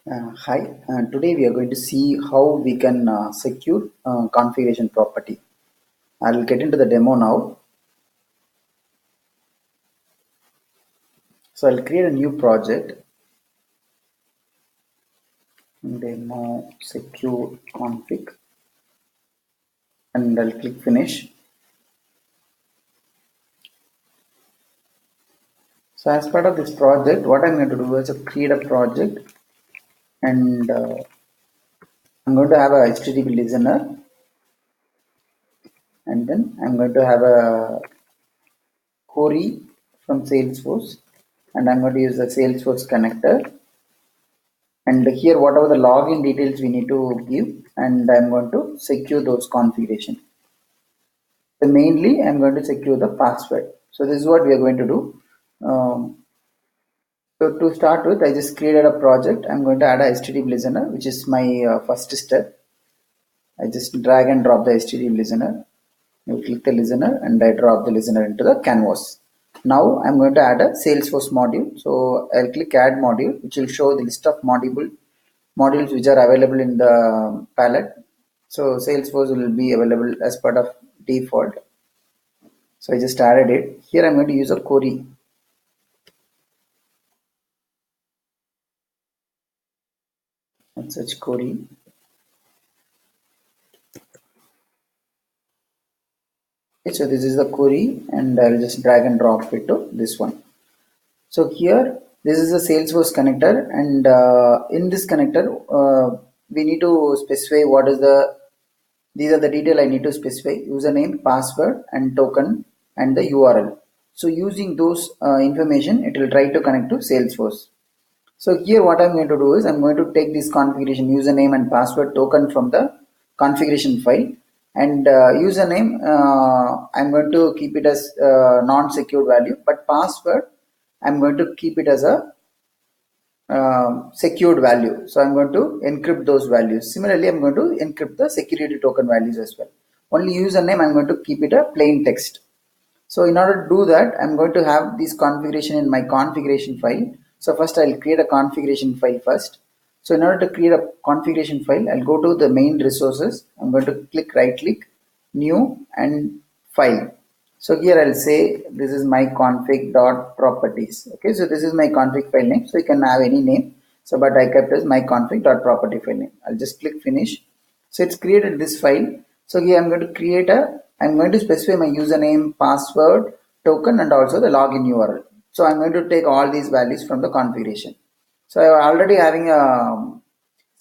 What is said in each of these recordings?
Hi, today we are going to see how we can secure configuration property. I will get into the demo now. So I'll create a new project, demo secure config, and I'll click finish. So as part of this project, what I'm going to do is create a project, and I'm going to have a HTTP listener, and then I'm going to have a query from Salesforce, and I'm going to use the Salesforce connector. And here whatever the login details we need to give, and I'm going to secure those configuration. So mainly I'm going to secure the password. So this is what we are going to do. So to start with, I just created a project. I'm going to add a HTTP listener, which is my first step. I just drag and drop the HTTP listener. You click the listener and I drop the listener into the canvas. Now I'm going to add a Salesforce module. So I'll click add module, which will show the list of modules which are available in the palette. So Salesforce will be available as part of default. So I just added it. Here I'm going to use a query. Such query. Okay, so this is the query, and I'll just drag and drop it to this one. So here, this is a Salesforce connector, and in this connector, we need to specify what is the. These are the detail I need to specify: username, password, and token, and the URL. So using those information, it will try to connect to Salesforce. So here, what I'm going to do is I'm going to take this configuration username and password token from the configuration file, and username I'm going to keep it as non-secured value, but password I'm going to keep it as a secured value. So I'm going to encrypt those values. Similarly, I'm going to encrypt the security token values as well. Only username I'm going to keep it a plain text. So in order to do that, I'm going to have this configuration in my configuration file. So first I'll create a configuration file first. So in order to create a configuration file, I'll go to the main resources. I'm going to click right click, new, and file. So here I'll say this is my config.properties. Okay, so this is my config file name. So you can have any name. So but I kept as my config.property file name. I'll just click finish. So it's created this file. So here I'm going to specify my username, password, token, and also the login URL. So I'm going to take all these values from the configuration. So I'm already having a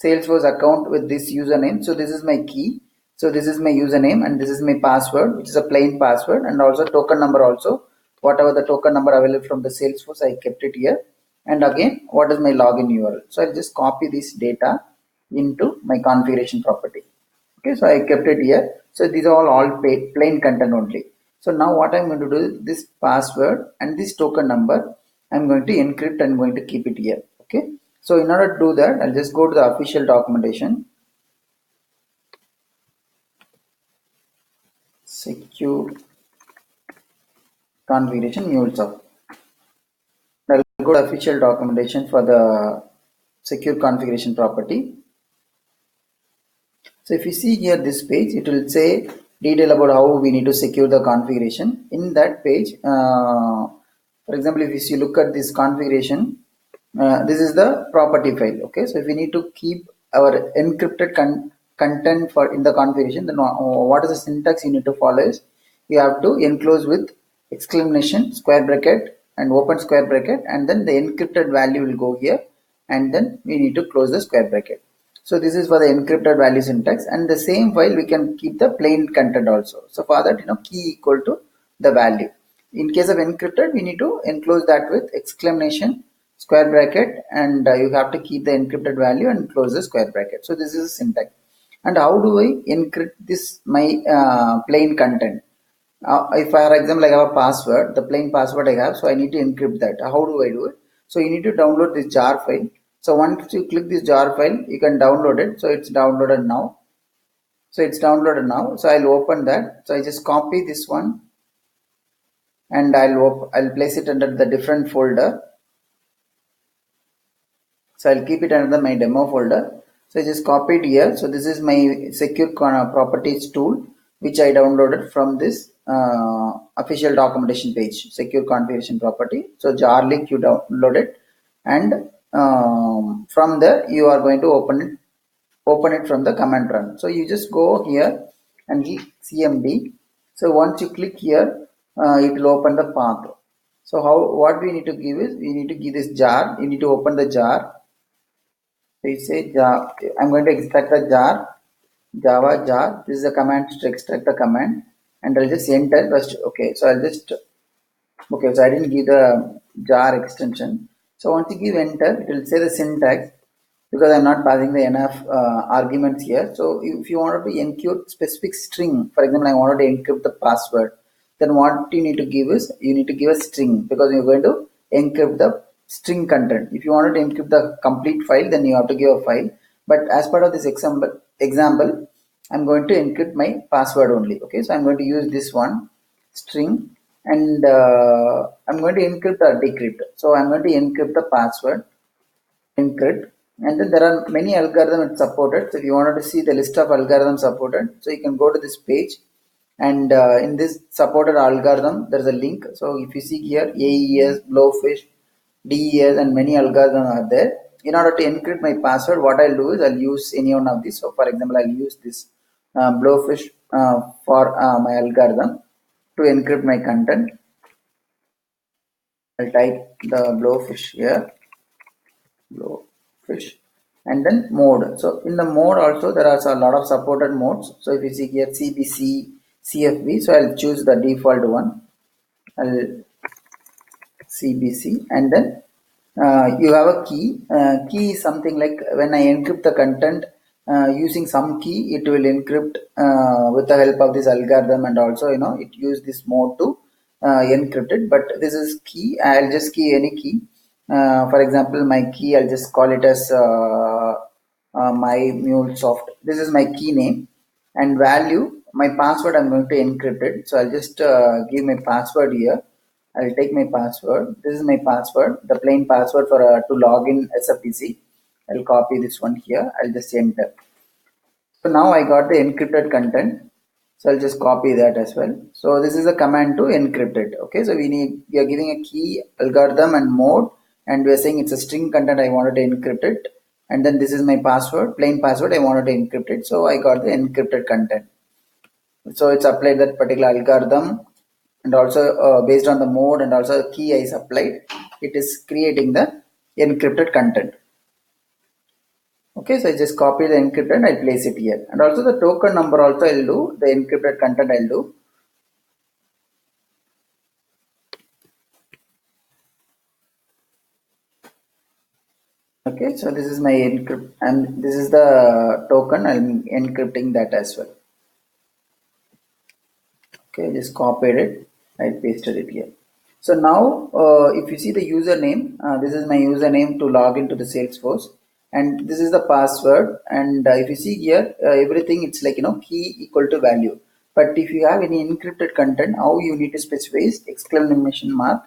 Salesforce account with this username. So this is my key. So this is my username and this is my password, which is a plain password, and also token number also. Whatever the token number available from the Salesforce, I kept it here. And again, what is my login URL? So I'll just copy this data into my configuration property. Okay, so I kept it here. So these are all plain content only. So now what I'm going to do, this password and this token number, I'm going to encrypt and going to keep it here. Okay, so in order to do that, I'll just go to the official documentation, secure configuration Mulesoft. I'll go to official documentation for the secure configuration property. So if you see here this page, it will say detail about how we need to secure the configuration. In that page, for example, if you look at this configuration, this is the property file. Okay, so if we need to keep our encrypted content for in the configuration, then what is the syntax you need to follow is you have to enclose with exclamation square bracket and open square bracket, and then the encrypted value will go here, and then we need to close the square bracket. So this is for the encrypted value syntax, and the same file we can keep the plain content also. So for that, key equal to the value. In case of encrypted, we need to enclose that with exclamation square bracket, and you have to keep the encrypted value and close the square bracket. So this is a syntax. And how do I encrypt this my plain content? If for example I have a password, the plain password I have, so I need to encrypt that. How do I do it? So you need to download this jar file. So once you click this jar file, you can download it. So it's downloaded now. So I'll open that. So I just copy this one, and I'll place it under the different folder. So I'll keep it under my demo folder. So I just copied here. So this is my secure properties tool, which I downloaded from this official documentation page, secure configuration property. So jar link you download it, and from there you are going to open it from the command run. So you just go here and click cmd. So once you click here, it will open the path. So what we need to give is, we need to give this jar. You need to open the jar. So you say jar. I'm going to extract the jar, Java jar. This is the command to extract the command, and I'll just enter first. Okay, so I'll just, okay, so I didn't give the jar extension. So once you give enter, it will say the syntax, because I'm not passing the enough arguments here. So if you wanted to encrypt specific string, for example, I wanted to encrypt the password, then what you need to give is, you need to give a string, because you're going to encrypt the string content. If you wanted to encrypt the complete file, then you have to give a file. But as part of this example, I'm going to encrypt my password only. Okay, so I'm going to use this one string, and I'm going to encrypt the decrypt. So I'm going to encrypt the password, Encrypt, and then there are many algorithms supported. So if you wanted to see the list of algorithms supported, so you can go to this page, and in this supported algorithm there is a link. So if you see here, AES, Blowfish, DES, and many algorithms are there. In order to encrypt my password, what I'll do is I'll use any one of these. So for example, I'll use this Blowfish for my algorithm to encrypt my content. I'll type the Blowfish here, Blowfish, and then mode. So in the mode also there are a lot of supported modes. So if you see here, CBC, CFB, so I'll choose the default one. I'll CBC, and then you have a key. Key is something like, when I encrypt the content using some key, it will encrypt with the help of this algorithm, and also it use this mode to encrypt it. But this is key. I'll just key any key. For example, my key, I'll just call it as my Mulesoft. This is my key name, and value. My password, I'm going to encrypt it. So I'll just give my password here. I'll take my password. This is my password, the plain password for to log in SFTC. I'll copy this one here. I'll just enter. So now I got the encrypted content. So I'll just copy that as well. So this is a command to encrypt it. Okay, so we are giving a key, algorithm, and mode, and we're saying it's a string content. I wanted to encrypt it, and then this is my password, plain password. I wanted to encrypt it. So I got the encrypted content. So it's applied that particular algorithm, and also based on the mode and also the key I supplied, it is creating the encrypted content. Okay, so I just copy the encrypted and I place it here, and also the token number also I'll do, the encrypted content I'll do. Okay, so this is my encrypt, and this is the token. I'm encrypting that as well. Okay, I just copied it, I pasted it here. So now if you see the username, this is my username to log into the Salesforce, and this is the password. And if you see here, everything, it's like key equal to value. But if you have any encrypted content, how you need to specify is exclamation mark,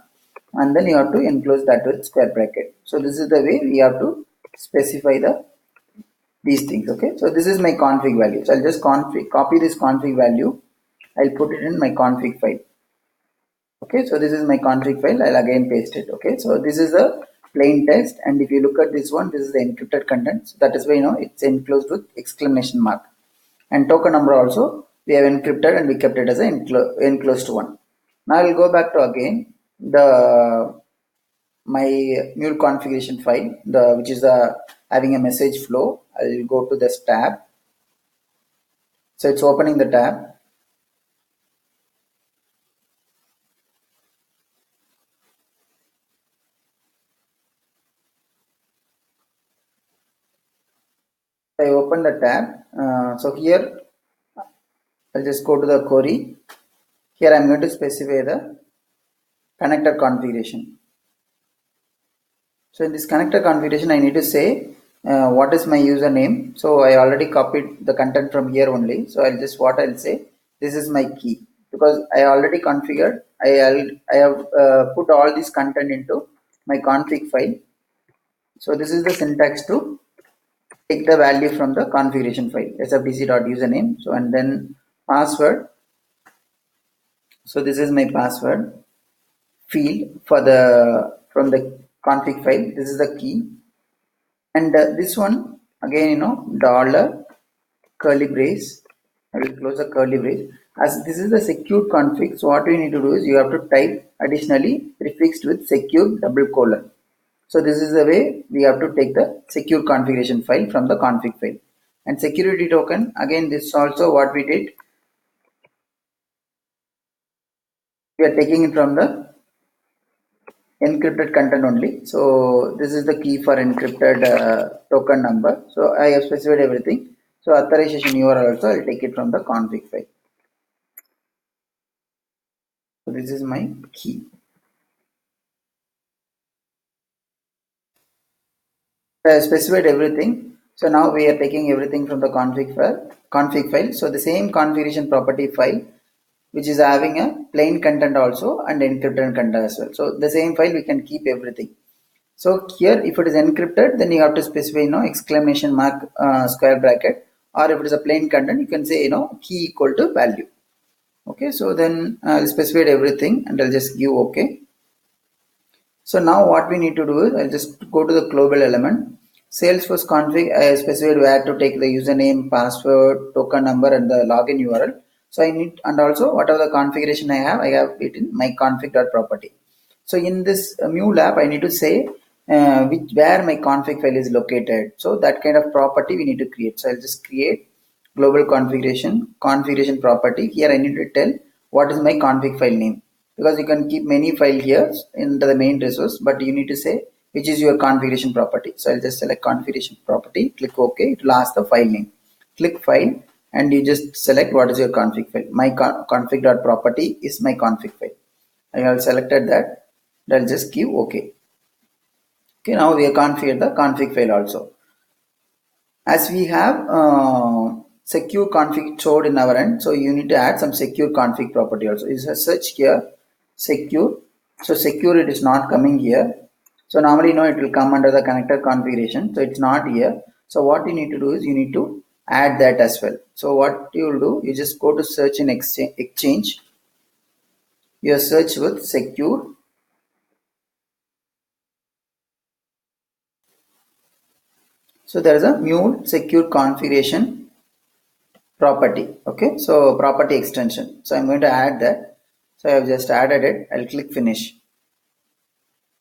and then you have to enclose that with square bracket. So this is the way we have to specify these things. Okay, so this is my config value. So I'll just copy this config value. I'll put it in my config file. Okay, so this is my config file. I'll again paste it. Okay, so this is the plain text, and if you look at this one, this is the encrypted content. So that is why it's enclosed with exclamation mark. And token number also we have encrypted, and we kept it as an enclosed one. Now I'll go back to again the my Mule configuration file, which is the having a message flow. I'll go to this tab. So it's opening the tab. I open the tab. So here I'll just go to the query. Here I'm going to specify the connector configuration. So in this connector configuration, I need to say what is my username. So I already copied the content from here only. So I'll say, this is my key, because I already configured. I have put all this content into my config file. So this is the syntax to take the value from the configuration file, sfdc.username. So and then password. So this is my password field for the from the config file. This is the key, and this one again, dollar curly brace. I will close the curly brace. As this is the secure config, so what we need to do is you have to type additionally prefixed with secure double colon. So this is the way we have to take the secure configuration file from the config file. And security token, again this also what we did, we are taking it from the encrypted content only. So this is the key for encrypted token number. So I have specified everything. So authorization URL also I'll take it from the config file. So this is my key. I have specified everything. So now we are taking everything from the config file. So the same configuration property file, which is having a plain content also and encrypted content as well. So the same file we can keep everything. So here, if it is encrypted, then you have to specify, exclamation mark, square bracket, or if it is a plain content, you can say, key equal to value. Okay, so then I'll specify everything and I'll just give OK. So now what we need to do is I'll just go to the global element, Salesforce config. I specified where to take the username, password, token number, and the login URL. So I need, and also whatever the configuration I have it in my config.property. So in this Mule app, I need to say where my config file is located. So that kind of property we need to create. So I'll just create global configuration property. Here I need to tell what is my config file name, because you can keep many file here in the main resource, but you need to say which is your configuration property. So I'll just select configuration property, click OK. It will ask the file name. Click file and you just select what is your config file. My config.property is my config file. I have selected that. I'll just give OK. Okay, now we have configured the config file also. As we have secure config stored in our end, so you need to add some secure config property also. Is a search here secure. So secure, it is not coming here. So normally it will come under the connector configuration. So it's not here. So what you need to do is you need to add that as well. So what you will do, you just go to search in Exchange. You search with secure. So there is a Mule secure configuration property. Okay, so property extension. So I'm going to add that. So I have just added it. I'll click finish.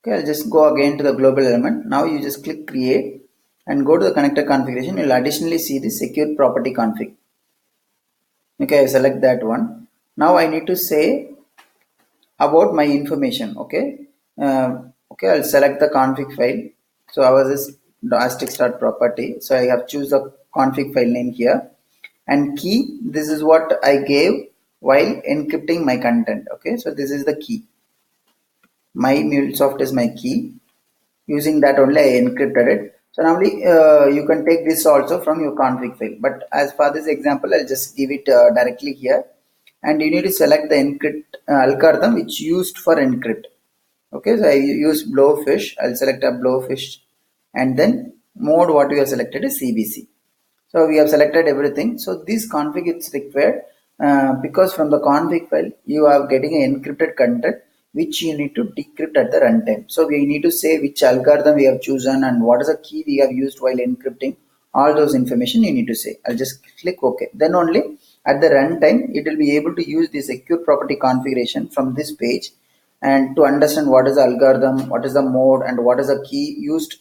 Okay, I'll just go again to the global element. Now you just click create and go to the connector configuration. You'll additionally see the secure property config. Okay, I select that one. Now I need to say about my information. Okay, okay, I'll select the config file. So I was this asterisk.property. So I have choose the config file name here, and key. This is what I gave while encrypting my content. Okay, so this is the key. My Mulesoft is my key. Using that only I encrypted it. So normally you can take this also from your config file, but as for this example I'll just give it directly here, and you need to select the encrypt algorithm which used for encrypt. Okay, so I use blowfish. I'll select a blowfish, and then mode what we have selected is CBC. So we have selected everything. So this config is required because from the config file you are getting an encrypted content which you need to decrypt at the runtime. So we need to say which algorithm we have chosen and what is the key we have used while encrypting. All those information you need to say. I'll just click OK. Then only at the runtime it will be able to use the secure property configuration from this page and to understand what is the algorithm, what is the mode, and what is the key used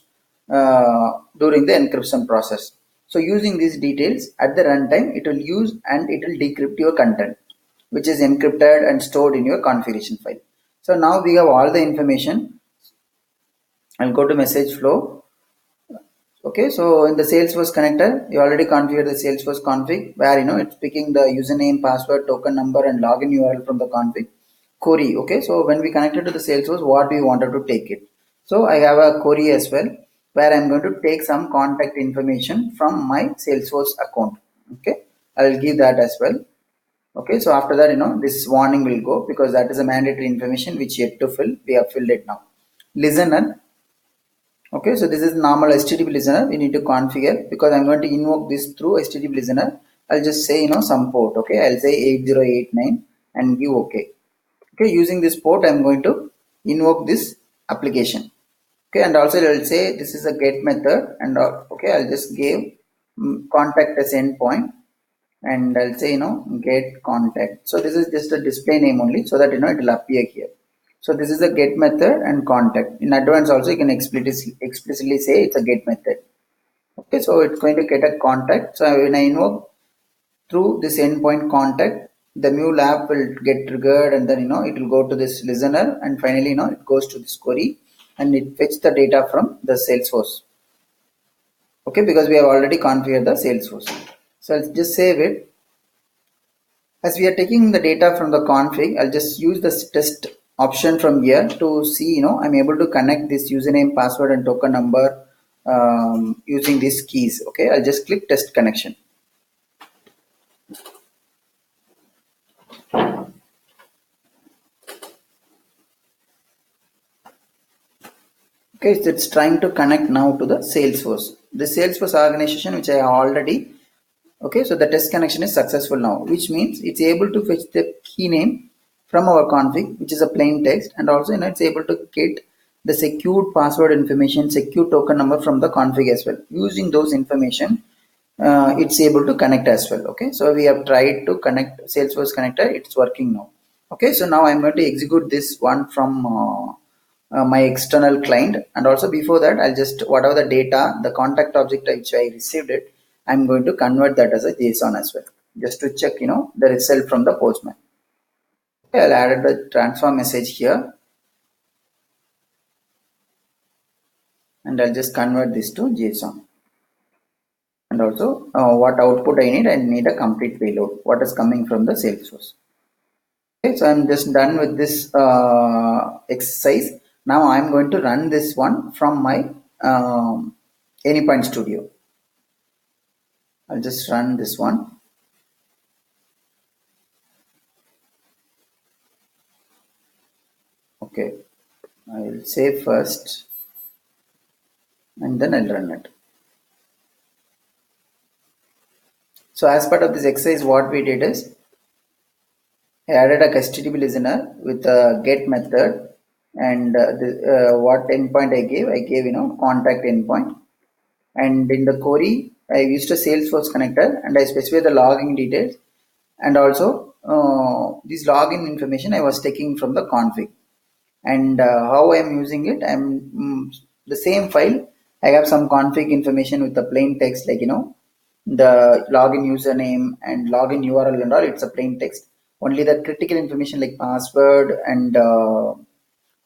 during the encryption process. So using these details at the runtime, it will use and it will decrypt your content, which is encrypted and stored in your configuration file. So now we have all the information. I'll go to message flow. Okay, so in the Salesforce connector, you already configured the Salesforce config where it's picking the username, password, token number, and login URL from the config query. Okay, so when we connected to the Salesforce, what we wanted to take it. So I have a query as well where I'm going to take some contact information from my Salesforce account. Okay, I'll give that as well. Okay, so after that, this warning will go because that is a mandatory information which yet to fill. We have filled it now. Listener. Okay, so this is normal HTTP listener. We need to configure because I'm going to invoke this through HTTP listener. I'll just say some port. Okay, I'll say 8089 and give OK. Okay, using this port, I'm going to invoke this application. Okay, and also I'll say this is a get method, and okay, I'll just give contact as endpoint, and I'll say get contact. So this is just a display name only, so that it will appear here. So this is a get method and contact. In advance also you can explicitly say it's a get method. Okay, so it's going to get a contact. So when I invoke through this endpoint contact, the Mule app will get triggered, and then it will go to this listener, and finally it goes to this query and it fetch the data from the Salesforce. Okay, because we have already configured the Salesforce. So I'll just save it. As we are taking the data from the config, I'll just use the test option from here to see, I'm able to connect this username, password, and token number using these keys. Okay, I'll just click test connection. Okay, so it's trying to connect now to the Salesforce. The Salesforce organization, which I already. Okay, so the test connection is successful now, which means it's able to fetch the key name from our config, which is a plain text, and also it's able to get the secured password information, secure token number from the config as well. Using those information, it's able to connect as well. Okay, so we have tried to connect Salesforce connector. It's working now. Okay, so now I'm going to execute this one from my external client, and also before that I'll just whatever the data, the contact object which I received it, I'm going to convert that as a JSON as well, just to check the result from the postman. Okay, I'll add the transfer message here, and I'll just convert this to JSON. And also what output I need a complete payload, what is coming from the Salesforce. Okay, so I'm just done with this exercise. Now I'm going to run this one from my Anypoint Studio. I'll just run this one. Okay, I'll save first and then I'll run it. So as part of this exercise, what we did is I added a HTTP listener with a get method, and what endpoint I gave contact endpoint, and in the query I used a Salesforce connector and I specified the login details, and also this login information I was taking from the config. And how I am using it, the same file I have some config information with the plain text, like the login username and login URL and all, it's a plain text. Only the critical information like password and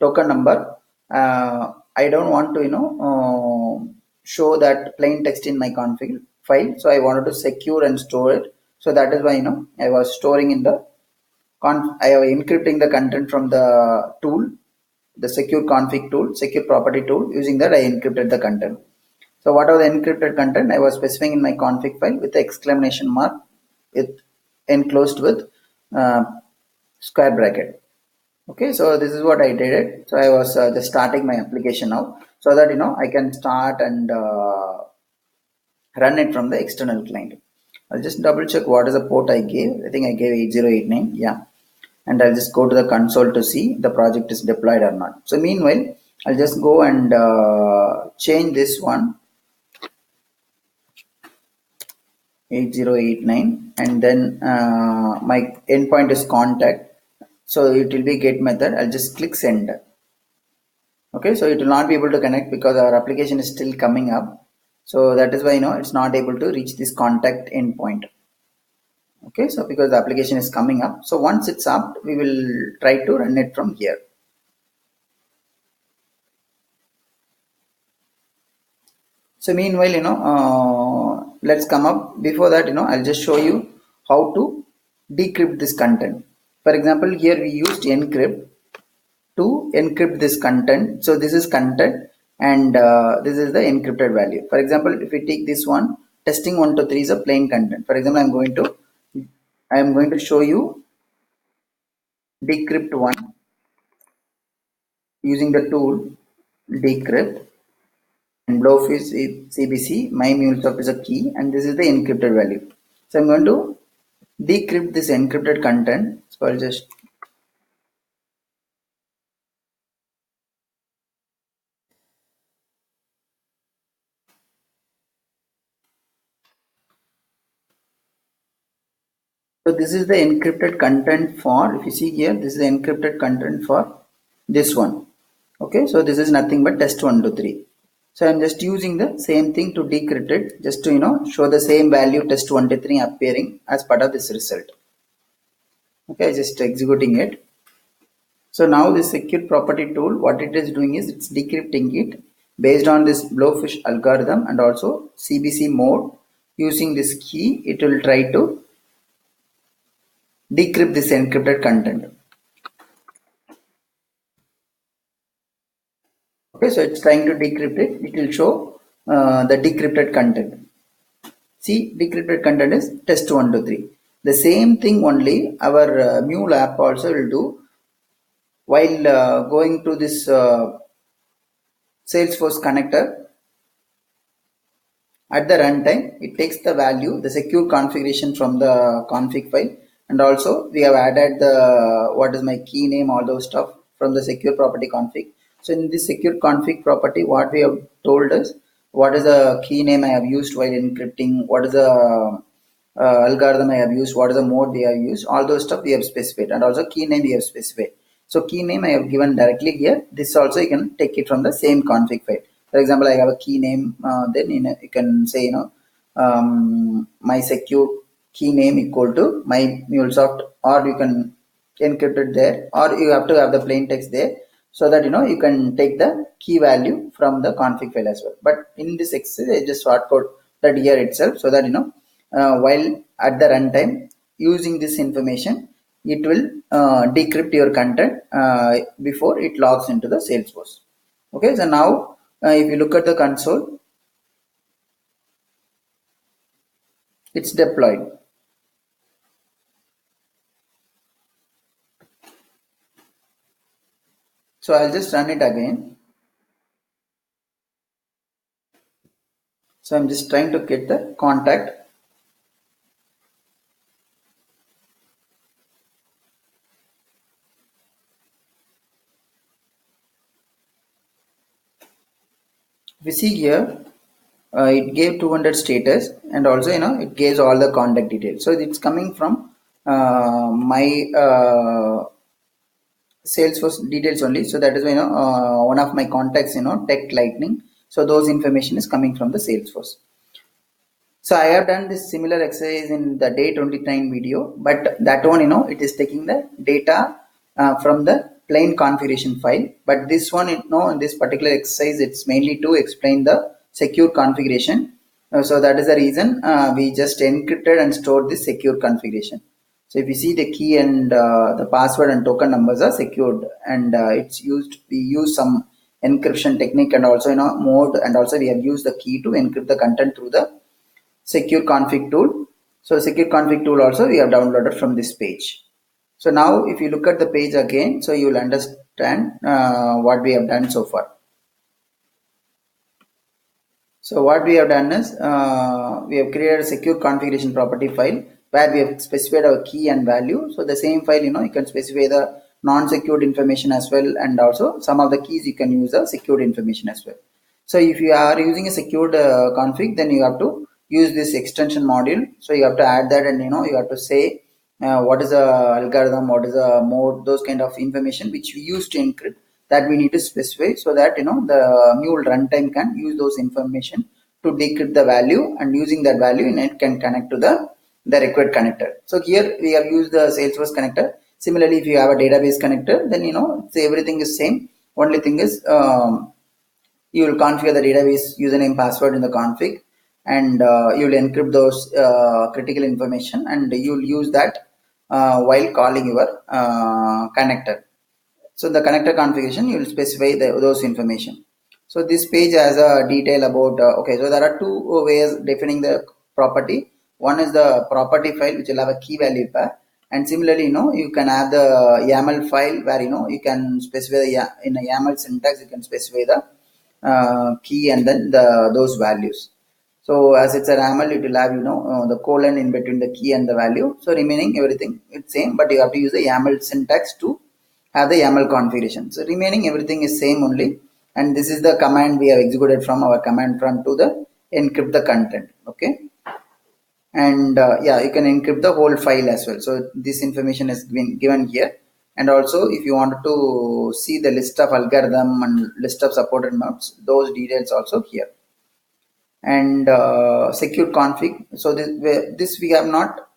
token number, I don't want to show that plain text in my config file, so I wanted to secure and store it. So that is why I was storing in the I am encrypting the content from the tool, the secure config tool, secure property tool. Using that I encrypted the content. So whatever the encrypted content I was specifying in my config file with the exclamation mark, it enclosed with uh, square bracket. Okay, so this is what I did it. So I was just starting my application now, so that I can start and run it from the external client. I'll just double check what is the port I gave. I think I gave 8089. Yeah, and I'll just go to the console to see the project is deployed or not. So meanwhile, I'll just go and change this one 8089, and then my endpoint is contact, so it will be get method. I'll just click send. Okay, so it will not be able to connect because our application is still coming up, so that is why it's not able to reach this contact endpoint. Okay, so because the application is coming up, so once it's up, we will try to run it from here. So meanwhile, let's come up. Before that, I'll just show you how to decrypt this content. For example, here we used Encrypt to encrypt this content. So this is content, and this is the encrypted value. For example, if we take this one, testing 1 to 3 is a plain content. For example, I am going to show you decrypt one using the tool Decrypt. and Blof is CBC, my Mulesoft is a key, and this is the encrypted value. So I'm going to decrypt this encrypted content. So I'll just so this is the encrypted content for, if you see here, this is the encrypted content for this one. Okay, so this is nothing but test123. So I'm just using the same thing to decrypt it, just to show the same value test123 appearing as part of this result. Okay, just executing it. So now this secure property tool, what it is doing is it's decrypting it based on this blowfish algorithm and also CBC mode. Using this key, it will try to decrypt this encrypted content. Okay, so it's trying to decrypt it. It will show the decrypted content. See, decrypted content is test123. The same thing only our Mule app also will do while going to this Salesforce connector. At the runtime, it takes the value, the secure configuration from the config file, and also we have added the what is my key name, all those stuff from the secure property config. So in this secure config property, what we have told us, what is the key name I have used while encrypting, what is the algorithm I have used, what is the mode we have used, all those stuff we have specified, and also key name we have specified. So key name I have given directly here. This also you can take it from the same config file. For example, I have a key name, then you can say my secure key name equal to my Mulesoft, or you can encrypt it there, or you have to have the plain text there, so that you can take the key value from the config file as well. But in this exercise, I just short code that here itself, so that while at the runtime using this information, it will decrypt your content before it logs into the Salesforce. Okay, so now if you look at the console, it's deployed. So I'll just run it again. So I'm just trying to get the contact. If you see here, it gave 200 status, and also it gives all the contact details. So it's coming from my Salesforce details only. So that is why one of my contacts, Tech Lightning. So those information is coming from the Salesforce. So I have done this similar exercise in the day 29 video, but that one, it is taking the data from the plain configuration file. But this one, in this particular exercise, it's mainly to explain the secure configuration. So that is the reason we just encrypted and stored this secure configuration. So if you see the key and the password and token numbers are secured, and we use some encryption technique, and also mode, and also we have used the key to encrypt the content through the secure config tool. So secure config tool also we have downloaded from this page. So now if you look at the page again, so you will understand what we have done so far. So what we have done is we have created a secure configuration property file where we have specified our key and value. So the same file, you can specify the non-secured information as well, and also some of the keys you can use the secured information as well. So if you are using a secured config, then you have to use this extension module. So you have to add that, and you have to say what is the algorithm, what is the mode, those kind of information which we use to encrypt, that we need to specify, so that the Mule runtime can use those information to decrypt the value, and using that value it can connect to the required connector. So here we have used the Salesforce connector. Similarly, if you have a database connector, then everything is same. Only thing is you will configure the database username password in the config, and you will encrypt those critical information, and you will use that while calling your connector. So the connector configuration, you will specify those information. So this page has a detail about okay, so there are two ways defining the property. One is the property file, which will have a key value pair, and similarly you can have the YAML file where you can specify in a YAML syntax, you can specify the key and then those values. So as it's a YAML, it will have the colon in between the key and the value. So remaining everything it's same, but you have to use the YAML syntax to have the YAML configuration. So remaining everything is same only, and this is the command we have executed from our command prompt to the encrypt the content. Okay, and yeah, you can encrypt the whole file as well. So this information has been given here, and also if you want to see the list of algorithm and list of supported modes, those details also here. And secure config, so this we have not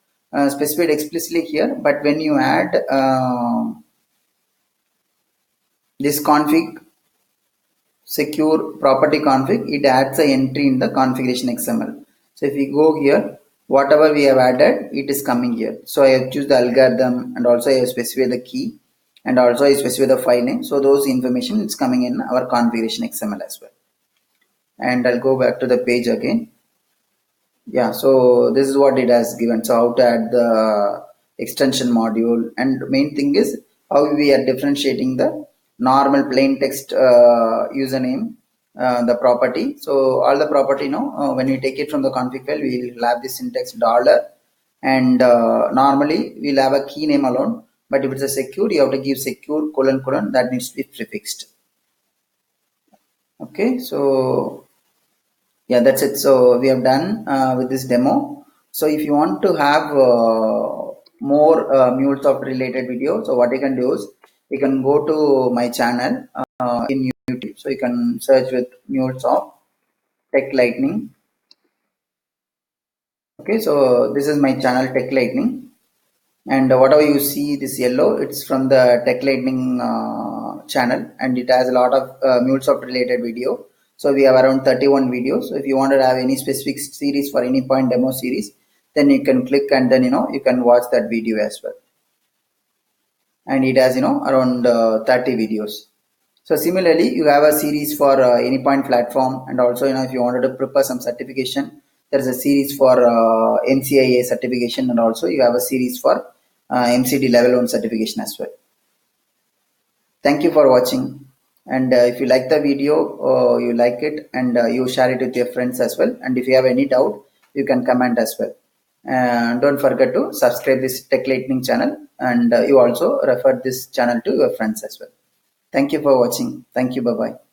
specified explicitly here, but when you add this config secure property config, it adds a entry in the configuration XML. So if we go here, whatever we have added, it is coming here. So I have choose the algorithm, and also I have specified the key, and also I specify the file name. So those information is coming in our configuration XML as well. And I'll go back to the page again. Yeah, so this is what it has given. So how to add the extension module, and main thing is how we are differentiating the normal plain text username, the property. So all the property, when we take it from the config file, we will have the syntax dollar, and normally we'll have a key name alone. But if it's a secure, you have to give secure colon colon, that needs to be prefixed. Okay, so yeah, that's it. So we have done with this demo. So if you want to have more Mulesoft related videos, so what you can do is you can go to my channel in YouTube. So you can search with Mulesoft Tech Lightning. Okay, so this is my channel Tech Lightning, and whatever you see this yellow, it's from the Tech Lightning channel, and it has a lot of Mulesoft related video. So we have around 31 videos. So if you want to have any specific series for Anypoint demo series, then you can click, and then you can watch that video as well. And it has around 30 videos. So similarly, you have a series for Anypoint platform, and also if you wanted to prepare some certification, there is a series for NCIA certification, and also you have a series for MCD level 1 certification as well. Thank you for watching, and if you like the video, you like it, and you share it with your friends as well. And if you have any doubt, you can comment as well. And don't forget to subscribe this Tech Lightning channel, and you also refer this channel to your friends as well. Thank you for watching. Thank you. Bye bye.